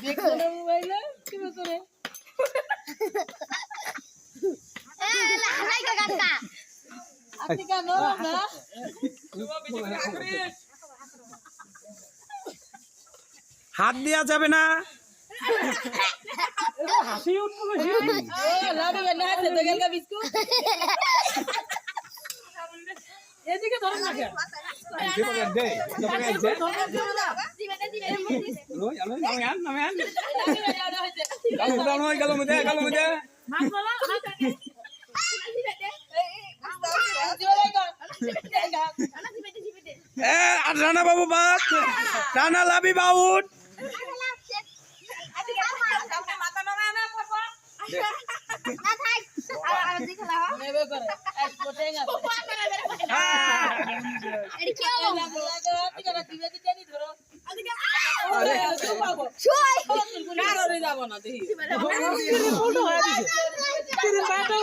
দেখো না মোবাইলে কি করে আপনি কেন না হাত দেওয়া যাবে না। হাসি উঠবে ও লাডু না আছে তো গেলকা বিস্কুট এদিকে ধরে না কেন রানা বাবু বাদ, রানা লাভি বাউট। নেবে করে এক কোটেং আছে এডি কি হলো লাগা দিকে দিবে দিতে নি ধরো আদিকে আরে ছুই কাররে যাব না দেখি ফটো হয়ে দিছে তিন বাটা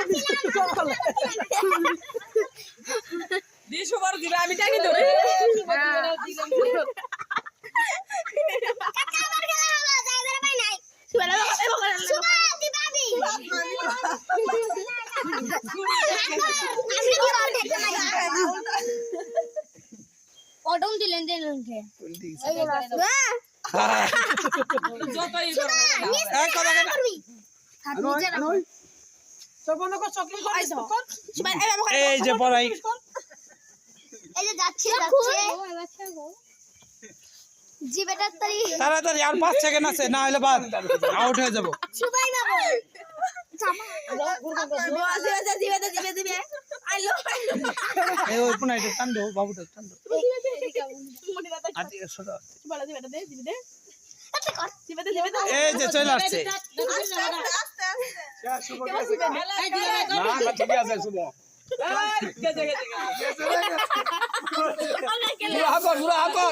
দিশো বার দিবে আমি টানি ধরে অডম দিলেন দেন কে যতই করো এই কথা কেন এই যে পড়াই এই যে যাচ্ছে জি বেটা তাড়াতাড়ি আর 5 সেকেন্ড আছে, না হলে বাদ আউট হয়ে যাব। সুবাই বাবু এই ওই পুনাই তো টান দাও, বাবুটা টান দাও। আদি সদা এই যে চলে আসছে। না ঠিক আছে শুভ পুরা হাকর